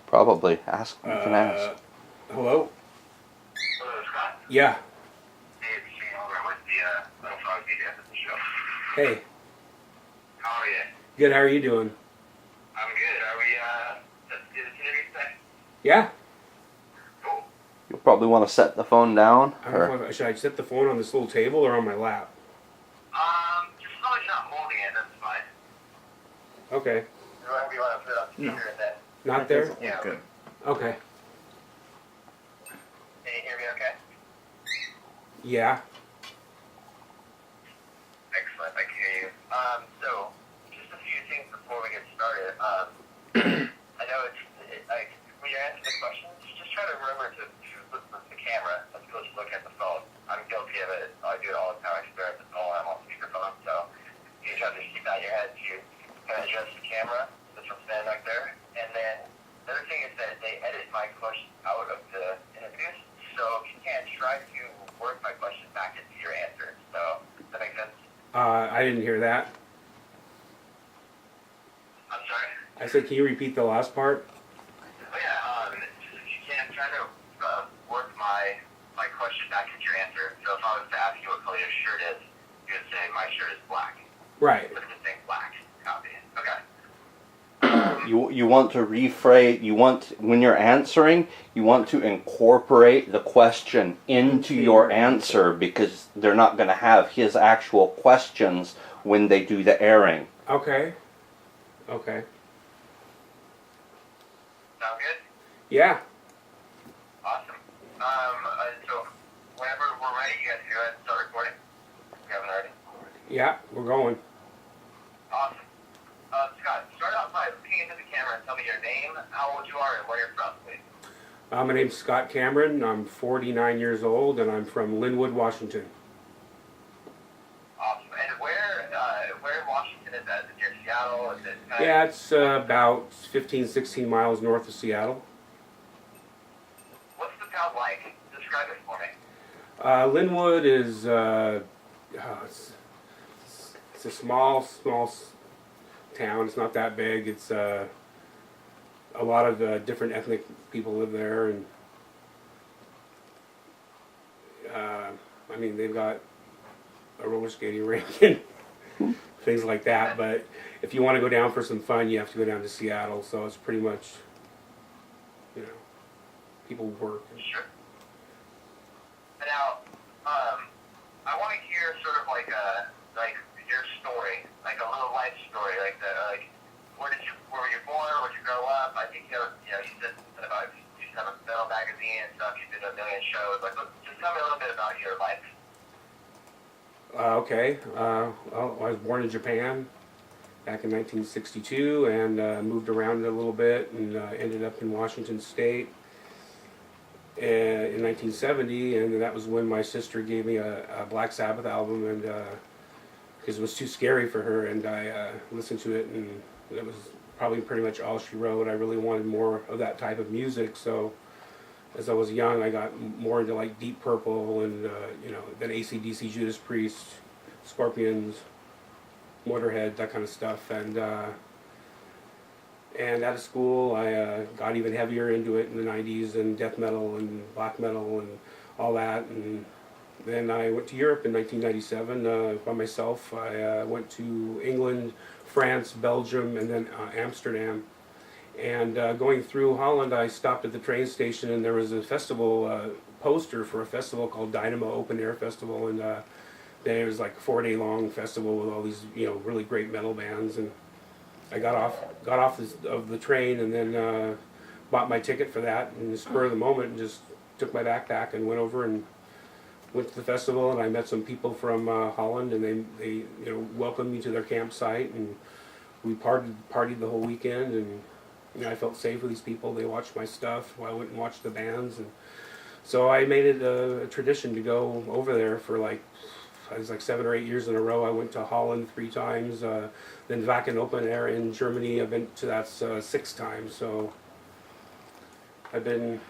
Probably. Ask. You can ask. Hello? Hello, Scott. Yeah. Hey, it's Shane over with the Little Frog Media at the show. Hey. How are you? Good, how are you doing? I'm good. Are we, let's do this interview today? Yeah. Cool. You'll probably want to set the phone down. I don't know should I set the phone on this little table or on my lap? Just as long as you're not holding it, that's fine. Okay. Whatever you want to put it on speaker and then. Not there? Yeah. Good. Okay. Can you hear me okay? Yeah. Excellent, I can hear you. So, just a few things before we get started. I know like, when you're answering the questions, just try to remember to look at the camera as opposed to looking at the phone. I'm guilty of it. I do it all the time. I swear at the phone. I'm on speakerphone, so you just have to keep that in your head to kind of adjust the camera. That's what's standing back there. And then the other thing is that they edit my questions out of the interviews, so if you can, try to work my questions back into your answers. So, does that make sense? I didn't hear that. I'm sorry. I said, can you repeat the last part? Oh yeah, just if you can, try to work my question back into your answer. So if I was to ask you what color your shirt is, you would say my shirt is black. Right. Look at the thing black. Copy. Okay. You want to rephrase. You want, when you're answering, you want to incorporate the question into your answer, because they're not going to have his actual questions when they do the airing. Okay. Okay. Sound good? Yeah. Awesome. So whenever we're ready, you guys can go ahead and start recording. If you haven't already. Yeah, we're going. Awesome. Scott, start out by looking into the camera and tell me your name, how old you are, and where you're from, please. My name's Scott Cameron. I'm 49 years old, and I'm from Linwood, Washington. Awesome. And where in Washington is that? Is it near Seattle? Is it kind Yeah, it's about 15, 16 miles north of Seattle. What's the town like? Describe it for me. Linwood is it's a small town. It's not that big. It's a lot of different ethnic people live there, and I mean, they've got a roller skating rink and things like that. But if you want to go down for some fun, you have to go down to Seattle. So it's pretty much, you know, people work. Sure. And now, I want to hear sort of like your story, like a little life story, like where were you born, where did you grow up? I think you said something about you used to have a metal magazine and stuff. You did a million shows. Like, just tell me a little bit about your life. Okay. Well, I was born in Japan back in 1962, and moved around a little bit, and ended up in Washington State in 1970, and that was when my sister gave me a Black Sabbath album, and because it was too scary for her, and I listened to it, and that was probably pretty much all she wrote. I really wanted more of that type of music, so as I was young, I got more into like Deep Purple and then AC/DC, Judas Priest, Scorpions, Motorhead, that kind of stuff, and out of school, I got even heavier into it in the 90s, and death metal and black metal and all that. And then I went to Europe in 1997 by myself. I went to England, France, Belgium, and then Amsterdam. And going through Holland, I stopped at the train station, and there was a festival poster for a festival called Dynamo Open Air Festival, and there was like a 4-day long festival with all these really great metal bands. And I got off of the train, and then bought my ticket for that in the spur of the moment, and just took my backpack and went over and went to the festival. And I met some people from Holland, and they welcomed me to their campsite, and we partied the whole weekend. And I felt safe with these people. They watched my stuff while I went and watched the bands, and so I made it a tradition to go over there for it was like 7 or 8 years in a row. I went to Holland 3 times, then Wacken Open Air in Germany. I've been to that 6 times. So I've been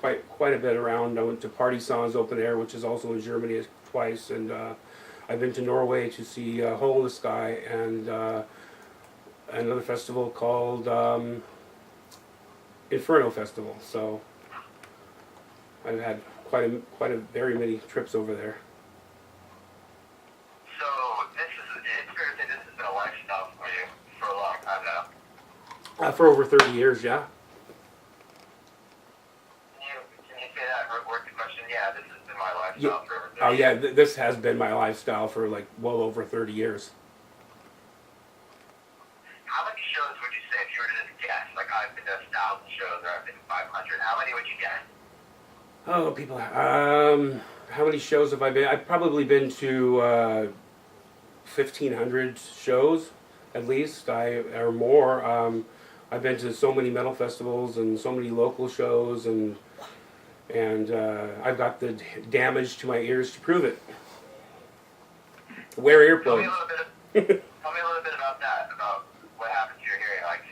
quite a bit around. I went to Partisans Open Air, which is also in Germany, twice, and I've been to Norway to see Hole in the Sky, and another festival called Inferno Festival. So I've had quite a very many trips over there. So it's fair to say this has been a lifestyle for you for a long time now. For over 30 years, yeah. Can you say that? Word the question. Yeah, this has been my lifestyle for over 30 Oh yeah, years. this has been my lifestyle for like well over 30 years. How many shows would you say if you were to just guess? Like I've been to 1,000 shows or I've been to 500. How many would you guess? Oh, people. How many shows have I been? I've probably been to 1,500 shows, at least, or more. I've been to so many metal festivals and so many local shows, and I've got the damage to my ears to prove it. Wear Tell me a earplugs. little bit. Tell me a little bit about that. About what happened to your hearing. Like,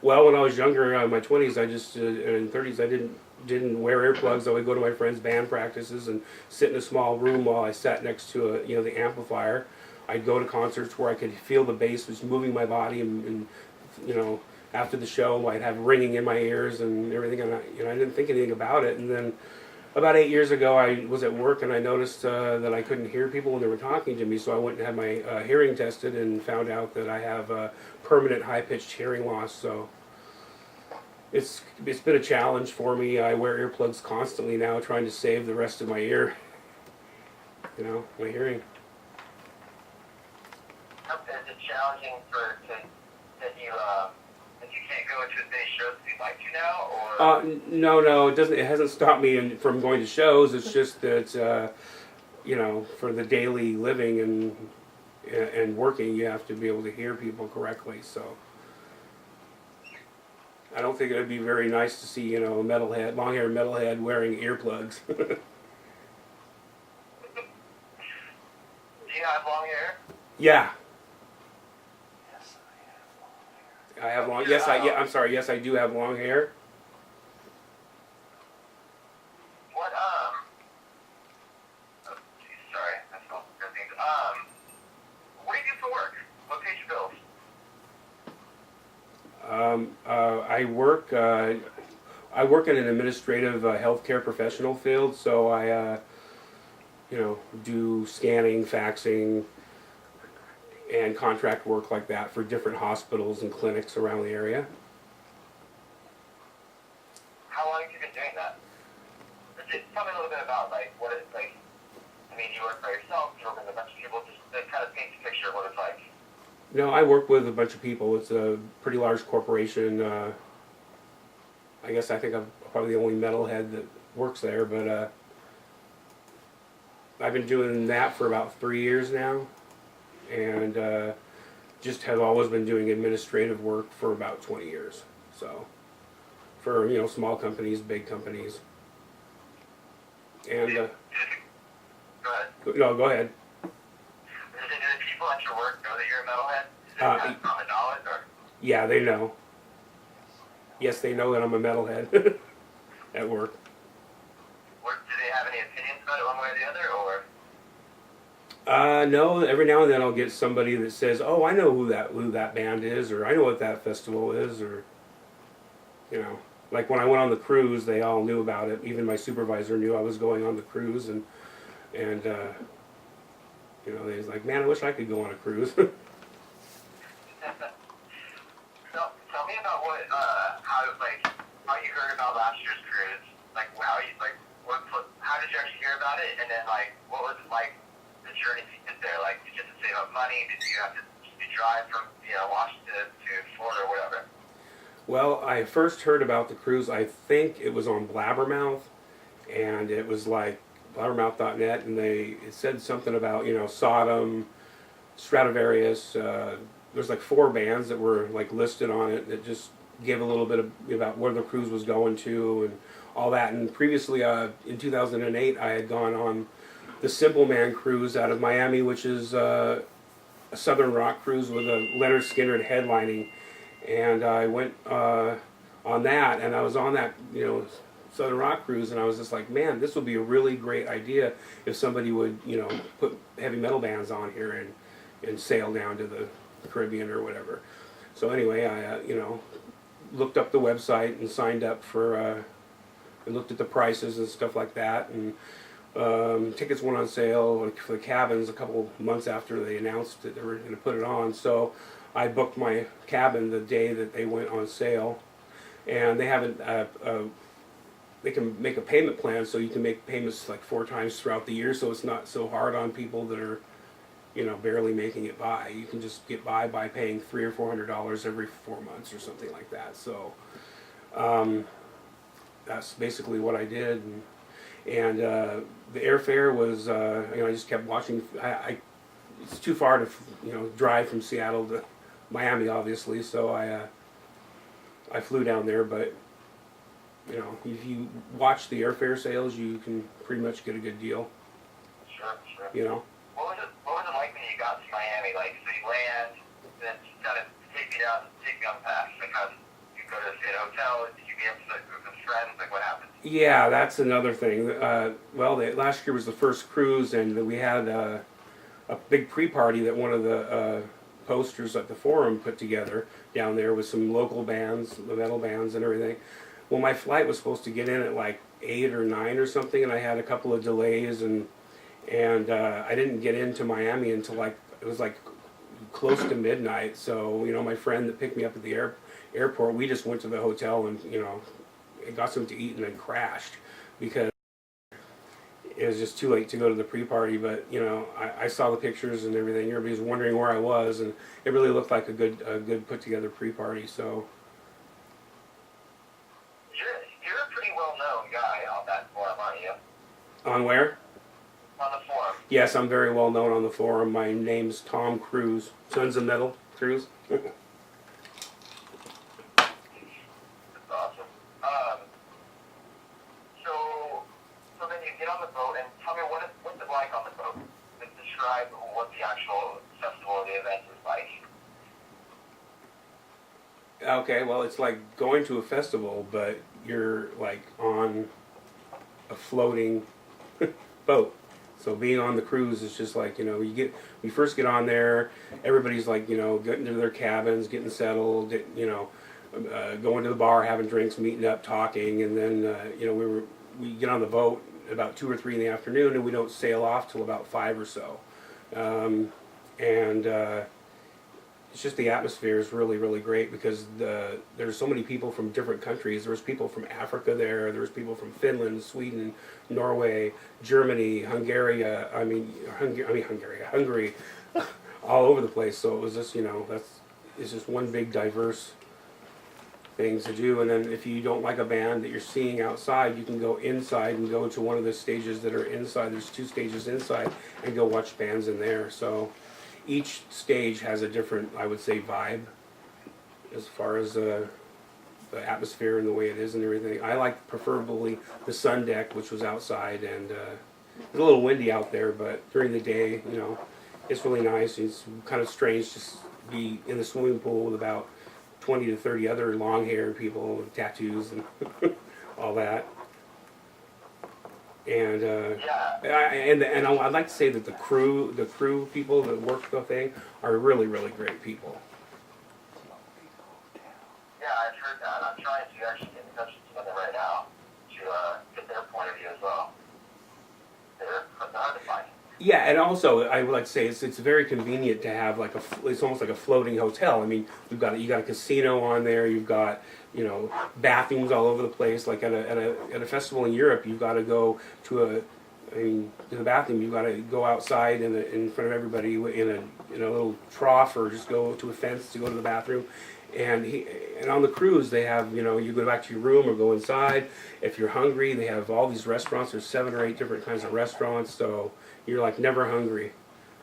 Well, when I was younger, in my 20s, I just and 30s, I didn't wear earplugs. I would go to my friends' band practices and sit in a small room while I sat next to the amplifier. I'd go to concerts where I could feel the bass was moving my body, and after the show, I'd have ringing in my ears and everything, and I didn't think anything about it. And then about 8 years ago, I was at work and I noticed that I couldn't hear people when they were talking to me, so I went and had my hearing tested and found out that I have permanent high-pitched hearing loss. So it's been a challenge for me. I wear earplugs constantly now, trying to save the rest of my ear, my hearing. is it challenging that you can't go to as many shows as you'd like to now, or? No, it doesn't. It hasn't stopped me from going to shows. It's just that for the daily living and working, you have to be able to hear people correctly. So I don't think it would be very nice to see a metalhead, long-haired metalhead wearing earplugs. Do you have long hair? Yeah. I have long. Yes, I'm sorry. Yes, I do have long hair. What oh, geez, sorry, that's all good things. What do you do for work? What pays your bills? I work in an administrative healthcare professional field, so I do scanning, faxing, and contract work like that for different hospitals and clinics around the area. How long have you been doing that? Just tell me a little bit about what it's like. I mean, you work by yourself, you work with a bunch of people, just to kind of paint a picture of what it's like. No, I work with a bunch of people. It's a pretty large corporation. I think I'm probably the only metalhead that works there, but I've been doing that for about 3 years now, and just have always been doing administrative work for about 20 years. So, for small companies, big companies, and Go ahead. no, go ahead. Do the people at your work know that you're a metalhead? Is it kind of common knowledge, or? Yeah, they know. Yes, they know that I'm a metalhead at work. Do they have any opinions about it one way or the other, or? No. Every now and then I'll get somebody that says, "Oh, I know who that band is," or "I know what that festival is," or like when I went on the cruise, they all knew about it. Even my supervisor knew I was going on the cruise, and they was like, "Man, I wish I could go on a cruise." Tell me about how you heard about last year's cruise, how did you actually hear about it, and then what was it like the journey to get there? Did you have to save up money? Did you have to drive from Washington to Florida or whatever? Well, I first heard about the cruise. I think it was on Blabbermouth, and it was blabbermouth.net, and it said something about Sodom, Stradivarius. There's 4 bands that were listed on it that just gave a little bit about where the cruise was going to and all that. And previously, in 2008, I had gone on the Simple Man cruise out of Miami, which is a southern rock cruise with a Leonard Skinner headlining. And I went on that, and I was on that southern rock cruise, and I was just like, man, this would be a really great idea if somebody would put heavy metal bands on here and sail down to the Caribbean or whatever. So anyway, I looked up the website and signed up for, and looked at the prices and stuff like that, and tickets went on sale for the cabins a couple months after they announced that they were going to put it on. So I booked my cabin the day that they went on sale, and they have they can make a payment plan, so you can make payments like 4 times throughout the year, so it's not so hard on people that are, you know, barely making it by. You can just get by paying $300 or $400 every 4 months or something like that. So that's basically what I did, and the airfare was, you know, I just kept watching. It's too far to, you know, drive from Seattle to Miami, obviously, so I flew down there, but you know, if you watch the airfare sales, you can pretty much get a good deal. Sure, sure. You know. What was it like when you got to Miami? Like, so you land, then kind of take me on the path. Like, how did you go to stay at a hotel? Did you meet up with a group of friends? Like, what happened? Yeah, that's another thing. Well, last year was the first cruise, and we had a big pre-party that one of the posters at the forum put together down there with some local bands, the metal bands and everything. Well, my flight was supposed to get in at like 8 or 9 or something, and I had a couple of delays, and I didn't get into Miami until like, it was like close to midnight. So, you know, my friend that picked me up at the airport, we just went to the hotel and, you know, got something to eat and then crashed because it was just too late to go to the pre-party. But, you know, I saw the pictures and everything. Everybody was wondering where I was, and it really looked like a good put-together pre-party. So. You're a pretty well-known guy on that forum, aren't you? On where? On the forum. Yes, I'm very well known on the forum. My name's Tom Cruise, Sons of Metal Cruise. That's awesome. So then you get on the boat, and tell me what's it like on the boat? Describe what the actual festival of the event is like. Okay, well, it's like going to a festival, but you're like on a floating boat. So being on the cruise is just like, you know, you first get on there, everybody's like, you know, getting to their cabins, getting settled, you know, going to the bar, having drinks, meeting up, talking, and then you know, we get on the boat about 2 or 3 in the afternoon, and we don't sail off till about 5 or so, it's just the atmosphere is really, really great because there's so many people from different countries. There's people from Africa there. There's people from Finland, Sweden, Norway, Germany, Hungary, all over the place. So it was just, you know, it's just one big diverse thing to do. And then if you don't like a band that you're seeing outside, you can go inside and go to one of the stages that are inside. There's 2 stages inside, and go watch bands in there. So each stage has a different, I would say, vibe as far as the atmosphere and the way it is and everything. I like preferably the sun deck, which was outside, and it's a little windy out there, but during the day, you know, it's really nice. It's kind of strange to be in the swimming pool with about 20 to 30 other long-haired people with tattoos and all that. And and I'd like to say that the crew people that work the thing are really, really great people. Yeah, I've heard that. I'm trying to actually get in touch with them right now to get their point of view as well. They're hard to find. Yeah, and also I would like to say it's very convenient to have like it's almost like a floating hotel. I mean, you got a casino on there. You've got, you know, bathrooms all over the place. Like at a festival in Europe, you've got to go to the bathroom. You've got to go outside in front of everybody in a little trough, or just go to a fence to go to the bathroom. And on the cruise, they have, you know, you go back to your room or go inside. If you're hungry, they have all these restaurants. There's 7 or 8 different kinds of restaurants, so you're like never hungry.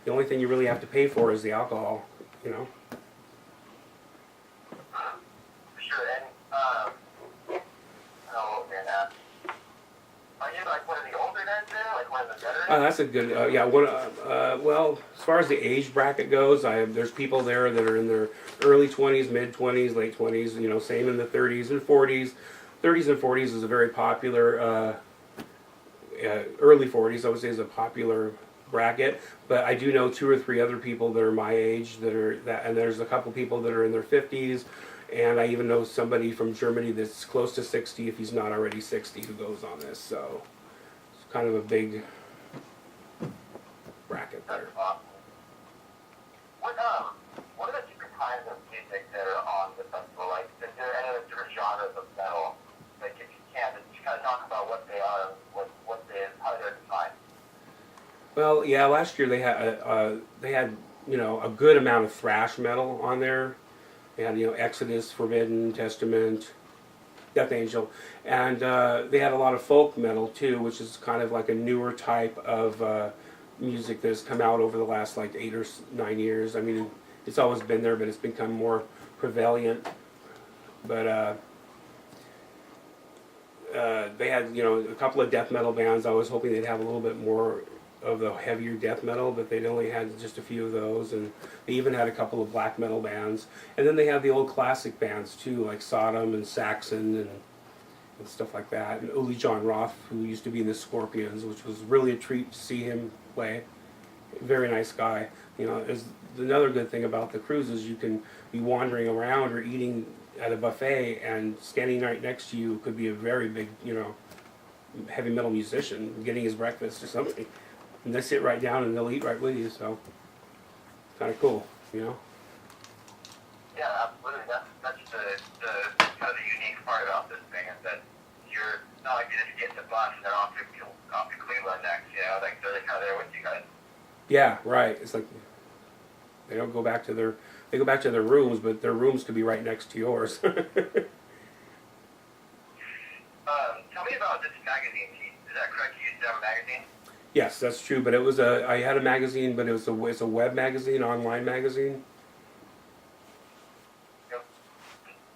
The only thing you really have to pay for is the alcohol, you know. Sure, and oh man, are you like one of the older guys there, like one of the veterans? That's a good, yeah. Well, as far as the age bracket goes, there's people there that are in their early 20s, mid 20s, late 20s. You know, same in the 30s and 40s. 30s and 40s is a very popular. Early 40s, I would say, is a popular bracket. But I do know 2 or 3 other people that are my age and there's a couple people that are in their 50s, And I even know somebody from Germany that's close to 60, if he's not already 60, who goes on this. So it's kind of a big bracket there. That's awesome. What are the different kinds of music that are on the festival? Like, is there any other different genres of metal? Like, if you can, just kind of talk about what they are, how they're defined. Well, yeah, last year they had a good amount of thrash metal on there. They had Exodus, Forbidden, Testament, Death Angel, and they had a lot of folk metal too, which is kind of like a newer type of music that has come out over the last like 8 or 9 years. I mean, it's always been there, but it's become more prevalent. But they had a couple of death metal bands. I was hoping they'd have a little bit more of the heavier death metal, but they'd only had just a few of those, and they even had a couple of black metal bands. And then they had the old classic bands too, like Sodom and Saxon and stuff like that. And Uli John Roth, who used to be in the Scorpions, which was really a treat to see him play. Very nice guy. Is another good thing about the cruise is you can be wandering around or eating at a buffet, and standing right next to you could be a very big, heavy metal musician getting his breakfast or something. And they sit right down and they'll eat right with you, so it's kind of cool, Yeah, absolutely. That's the kind of the unique part about this thing is that you're not like you just get in the bus and they're off to Cleveland next, like they're kind of there with you guys. Yeah, right. It's like they don't go back to their rooms, but their rooms could be right next to yours. Tell me about this magazine. Is that correct? You used to have a magazine? Yes, that's true. But I had a magazine, but it's a web magazine, online magazine. Yep.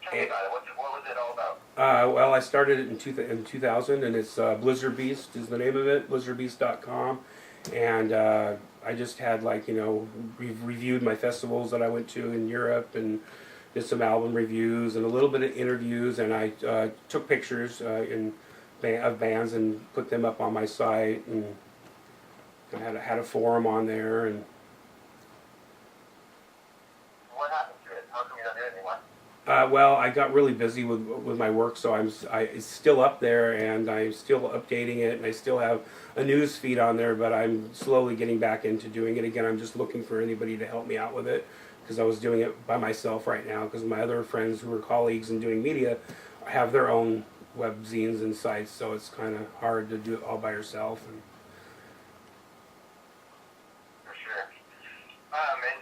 Tell me about it. What was it all about? Well, I started it in 2000, and it's Blizzard Beast is the name of it, blizzardbeast.com. And I just had reviewed my festivals that I went to in Europe and did some album reviews and a little bit of interviews, and I took pictures of bands and put them up on my site, and I had a forum on there. And what happened to it? How come you don't do it anymore? Well, I got really busy with my work, so it's still up there, and I'm still updating it, and I still have a news feed on there, but I'm slowly getting back into doing it again. I'm just looking for anybody to help me out with it, because I was doing it by myself right now, because my other friends who are colleagues in doing media have their own web zines and sites, so it's kind of hard to do it all by yourself. And For sure. And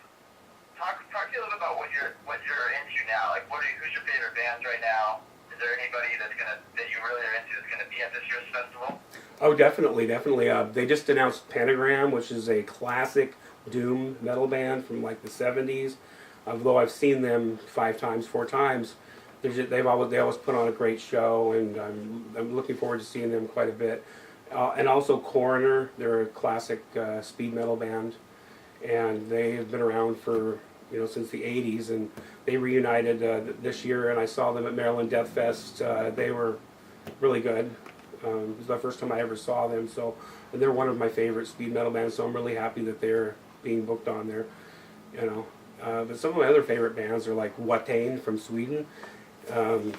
talk to you a little bit about what you're into now. Like, who's your favorite bands right now? Is there anybody that you really are into that's gonna be at this year's festival? Oh, definitely. They just announced Pentagram, which is a classic doom metal band from like the 70s. Although I've seen them 4 times, they always put on a great show, and I'm looking forward to seeing them quite a bit. And also Coroner, they're a classic speed metal band, and they have been around for since the 80s, and they reunited this year, and I saw them at Maryland Death Fest. They were really good. It was the first time I ever saw them, and they're one of my favorite speed metal bands, so I'm really happy that they're being booked on there. But some of my other favorite bands are like Watain from Sweden, and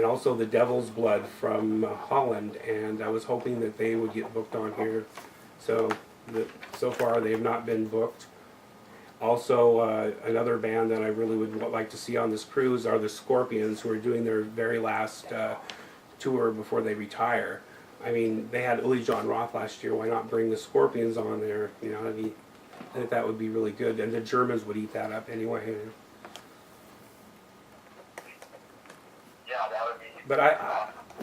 also the Devil's Blood from Holland, and I was hoping that they would get booked on here. So far they have not been booked. Also, another band that I really would like to see on this cruise are the Scorpions, who are doing their very last tour before they retire. I mean, they had Uli John Roth last year. Why not bring the Scorpions on there? I think that would be really good, and the Germans would eat that up anyway. Yeah, that would be. But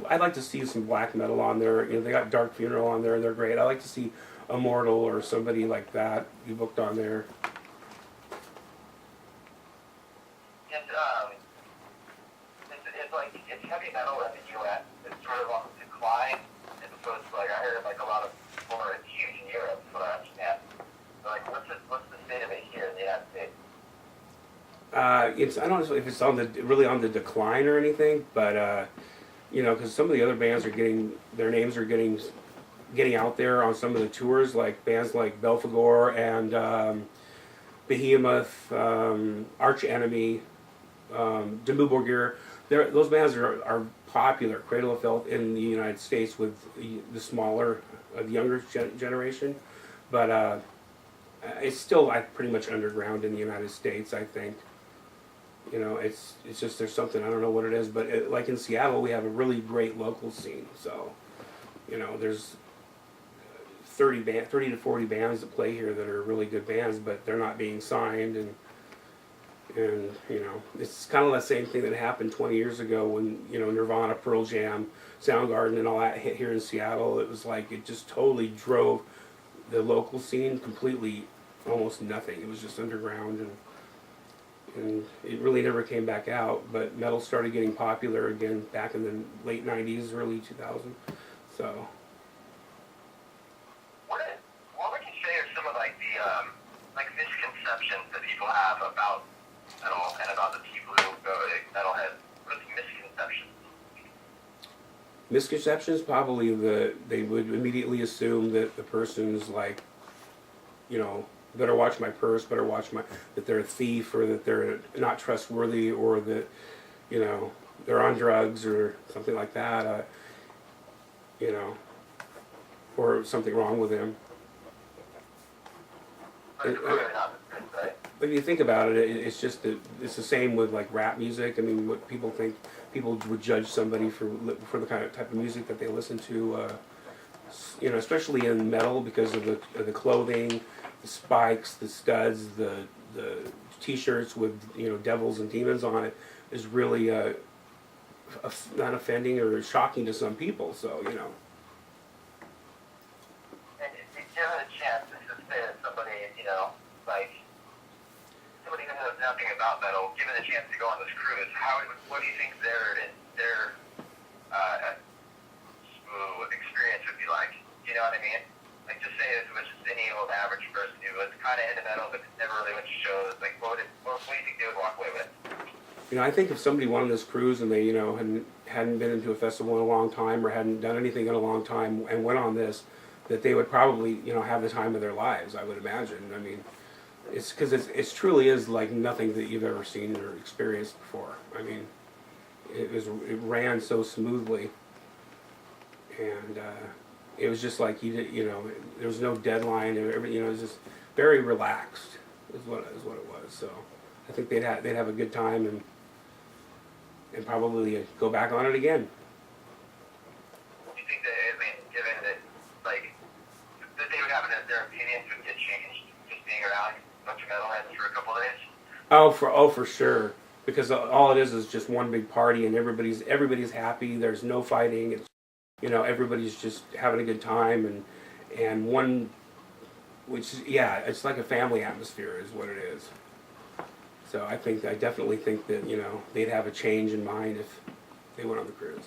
I'd like to see some black metal on there. They got Dark Funeral on there, and they're great. I like to see Immortal or somebody like that be booked on there. And it's heavy metal in the U.S. It's sort of on the decline, as opposed to I heard a lot of people are huge in Europe, from what I understand. So what's the state of it here in the United States? I don't know if it's really on the decline or anything, but because some of the other bands their names are getting out there on some of the tours, like bands like Belphegor and Behemoth, Arch Enemy, Dimmu Borgir. Those bands are popular, Cradle of Filth, in the United States with the smaller, the younger generation. But it's still like pretty much underground in the United States, I think. You know, it's just there's something, I don't know what it is, but like in Seattle, we have a really great local scene. So, you know, there's 30 to 40 bands that play here that are really good bands, but they're not being signed, and you know, it's kind of the same thing that happened 20 years ago when, you know, Nirvana, Pearl Jam, Soundgarden, and all that hit here in Seattle. It was like it just totally drove the local scene completely, almost nothing. It was just underground, and it really never came back out. But metal started getting popular again back in the late 90s, early 2000s. So. What would you say are some of like the like misconceptions that people have about metal and about the people who go to metalhead? What are the misconceptions? Misconceptions, probably they would immediately assume that the person's like, you know, better watch my purse, better watch that they're a thief, or that they're not trustworthy, or that, you know, they're on drugs or something like that, you know, or something wrong with them. But if you think about it, it's just that it's the same with like rap music. I mean, what people think, people would judge somebody for the kind of type of music that they listen to. You know, especially in metal, because of the clothing, the spikes, the studs, the T-shirts with, you know, devils and demons on it, is really not offending or shocking to some people. So, you know. And if you give it a chance to say that somebody, you know, like somebody who knows nothing about metal, given a chance to go on this cruise, what do you think their experience would be like? You know what I mean? Like, just say if it was just any old average person who was kind of into metal but never really went to shows, like, what do you think they would walk away with? You know, I think if somebody went on this cruise and they, you know, hadn't been into a festival in a long time, or hadn't done anything in a long time, and went on this, that they would probably, you know, have the time of their lives, I would imagine. I mean, it's because it truly is like nothing that you've ever seen or experienced before. I mean, it ran so smoothly, and it was just like you know, there was no deadline, you know, it was just very relaxed, is what it was. So I think they'd have a good time, and probably go back on it again. Do you think that, I mean, given that, like, that they would have their opinions would get changed just being around a bunch of metalheads for a couple of days? For sure, because all it is just one big party, and everybody's happy. There's no fighting. It's, you know, everybody's just having a good time, and one, which is, yeah, it's like a family atmosphere is what it is. So I definitely think that, you know, they'd have a change in mind if they went on the cruise.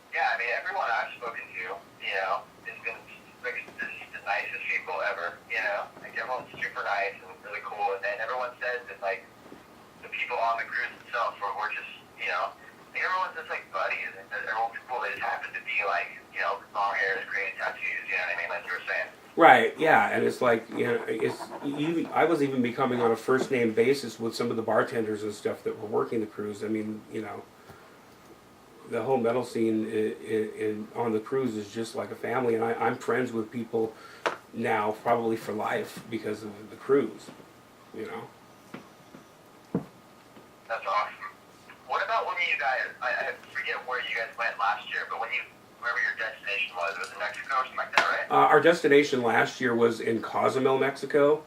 Yeah, I mean, everyone I've spoken to, you know, has been like the nicest people ever, you know? Like, everyone's super nice and really cool, and then everyone says that, like, the people on the cruise itself were just, you know, like, everyone's just, like, buddies, and everyone's cool. They just happen to be, like, you know, long hair, green tattoos, you know what I mean, like you were saying. Right, yeah, and it's like, you know, I was even becoming on a first name basis with some of the bartenders and stuff that were working the cruise. I mean, you know, the whole metal scene on the cruise is just like a family, and I'm friends with people now probably for life because of the cruise, you know. That's awesome. What about when you guys, I forget where you guys went last year, but wherever your destination was in Mexico or something like that, right? Our destination last year was in Cozumel, Mexico.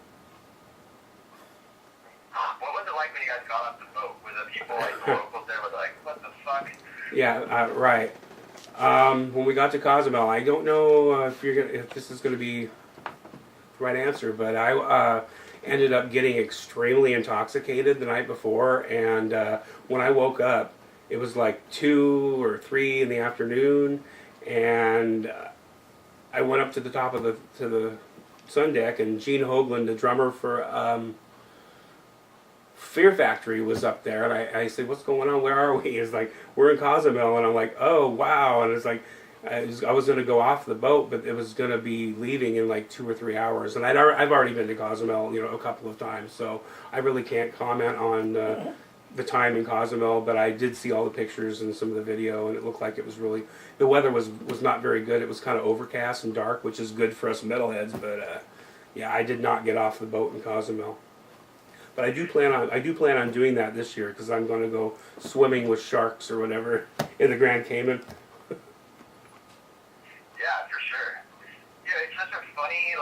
What was it like when you guys got off the boat? Were the people, like, the locals there, were like, what the fuck? Yeah, right. When we got to Cozumel, I don't know if this is going to be the right answer, but I ended up getting extremely intoxicated the night before, and when I woke up, it was like 2 or 3 in the afternoon, and I went up to the top of the sun deck, and Gene Hoglan, the drummer for Fear Factory, was up there, and I said, "What's going on? Where are we?" He's like, "We're in Cozumel," and I'm like, "Oh wow!" And it's like, I was going to go off the boat, but it was going to be leaving in like 2 or 3 hours. And I've already been to Cozumel, a couple of times, so I really can't comment on the time in Cozumel. But I did see all the pictures and some of the video, and it looked like it was really, the weather was not very good. It was kind of overcast and dark, which is good for us metalheads. But yeah, I did not get off the boat in Cozumel. But I do plan on doing that this year because I'm going to go swimming with sharks or whatever in the Grand Cayman. Yeah, for sure. Yeah, it's such a funny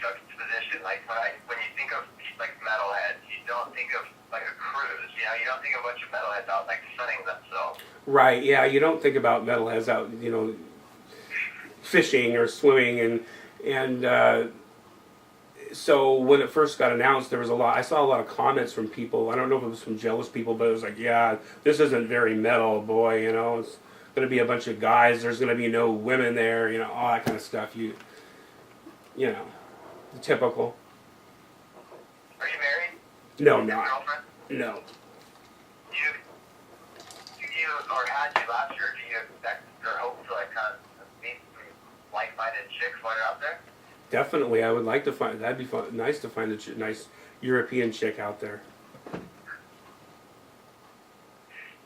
juxtaposition. When you think of metalheads, you don't think of a cruise. You don't think of a bunch of metalheads out sunning themselves. Right. Yeah, you don't think about metalheads out, fishing or swimming and. So when it first got announced, I saw a lot of comments from people. I don't know if it was from jealous people, but it was like, yeah, this isn't very metal, boy, it's going to be a bunch of guys, there's going to be no women there, all that kind of stuff, the typical. Are you married? No, Your not. girlfriend? No. You or had you last year, do you expect or hope to kind of meet some like-minded chicks while you're out there? Definitely, I would like to find. That'd be fun, nice to find a nice European chick out there.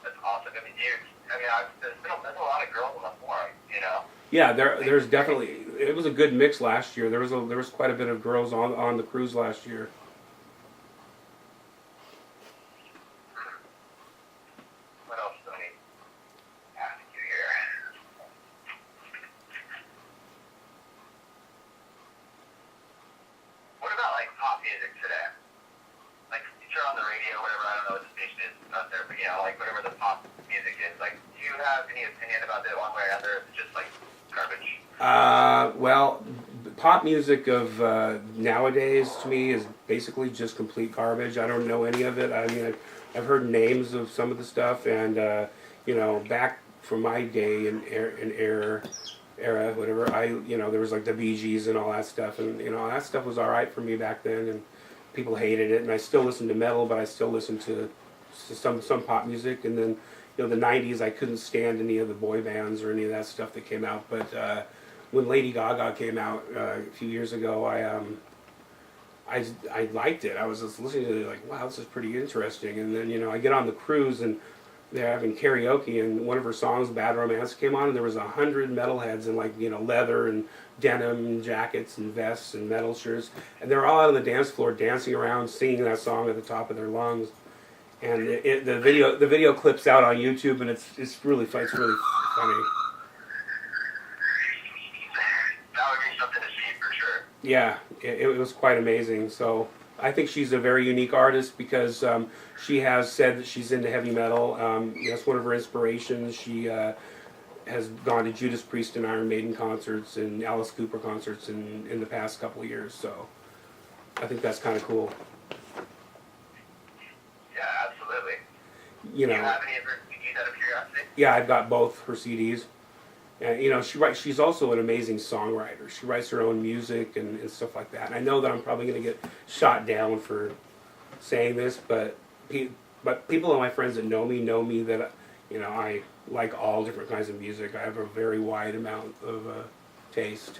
That's awesome. There's a lot of girls on the forum, Yeah, there's definitely. It was a good mix last year. There was quite a bit of girls on the cruise last year. What else do I need to ask you here? What about pop music today? You turn on the radio, whatever, I don't know what the station is out there, but whatever the pop music is, do you have any opinion about it one way or another? It's just garbage. Well, pop music of nowadays to me is basically just complete garbage. I don't know any of it. I mean, I've heard names of some of the stuff, and back from my day and era, whatever. There was the Bee Gees and all that stuff, and that stuff was all right for me back then, and people hated it. And I still listen to metal, but I still listen to some pop music. And then the '90s, I couldn't stand any of the boy bands or any of that stuff that came out. But when Lady Gaga came out a few years ago, I liked it. I was just listening to it wow, this is pretty interesting. And then I get on the cruise and they're having karaoke, and one of her songs, Bad Romance, came on, and there was 100 metalheads in leather and denim jackets and vests and metal shirts, and they're all out on the dance floor dancing around, singing that song at the top of their lungs. And the video clips out on YouTube, and it's really fun. It's really funny. That would be something to see for sure. Yeah, it was quite amazing. So I think she's a very unique artist because she has said that she's into heavy metal. That's one of her inspirations. She has gone to Judas Priest and Iron Maiden concerts and Alice Cooper concerts in the past couple of years. So I think that's kind of cool. Yeah, absolutely. Do you have any of her CDs out of curiosity? Yeah, I've got both her CDs. And she's also an amazing songwriter. She writes her own music and stuff like that. And I know that I'm probably going to get shot down for saying this, but people and my friends that know me that I like all different kinds of music. I have a very wide amount of taste.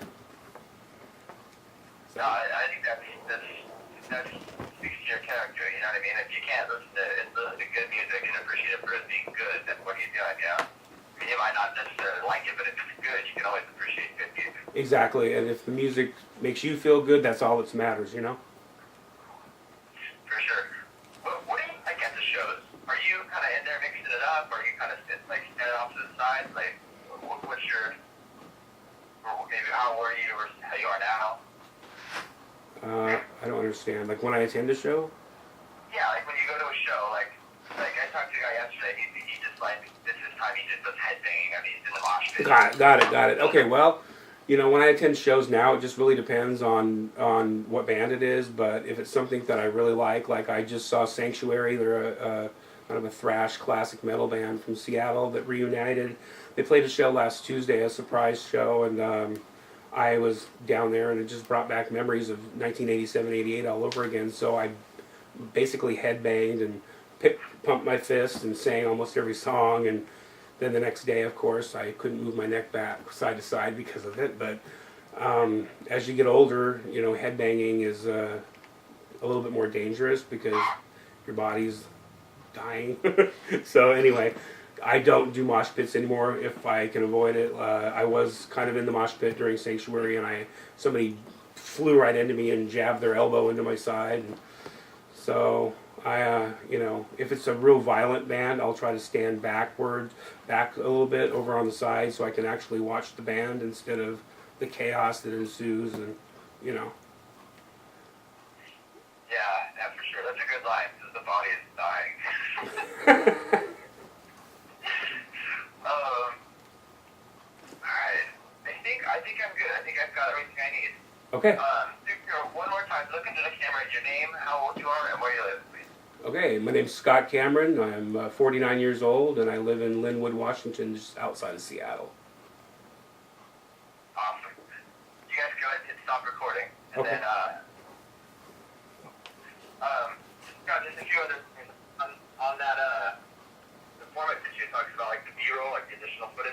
No, I think that speaks to your character. You know what I mean? If you can't listen to good music and appreciate it for it being good, then what are you doing? You might not necessarily like it, but if it's good, you can always appreciate good music. Exactly, and if the music makes you feel good, that's all that matters, For sure. What do you like at the shows? Are you kind of in there mixing it up, or are you kind of standing off to the side? What's your, or maybe how were you versus how you are now? I don't understand. When I attend a show? Yeah, when you go to a show, I talked to a guy yesterday, he just this is time he just does headbanging, he's in the mosh pit. Got it. Okay, well, when I attend shows now, it just really depends on what band it is, but if it's something that I really like I just saw Sanctuary, they're a kind of a thrash classic metal band from Seattle that reunited. They played a show last Tuesday, a surprise show, and I was down there, and it just brought back memories of 1987, 88 all over again, so I basically headbanged and pumped my fist and sang almost every song, and then the next day, of course, I couldn't move my neck back side to side because of it. But as you get older, you know, headbanging is a little bit more dangerous because your body's dying. So anyway, I don't do mosh pits anymore if I can avoid it. I was kind of in the mosh pit during Sanctuary, and somebody flew right into me and jabbed their elbow into my side. And so you know, if it's a real violent band, I'll try to stand back a little bit over on the side so I can actually watch the band instead of the chaos that ensues, and you know. Yeah, for sure. That's a good line, because the body is dying. Alright. I think I'm good. I think I've got everything I need. Okay. One more time, look into the camera, your name, how old you are, and where you live, please. Okay, my name's Scott Cameron. I'm 49 years old, and I live in Linwood, Washington, just outside of Seattle. Awesome. You guys go ahead and hit stop recording. And Okay. then, Scott, just a few other things on that, the format that you talked about, like the B-roll, like the additional footage.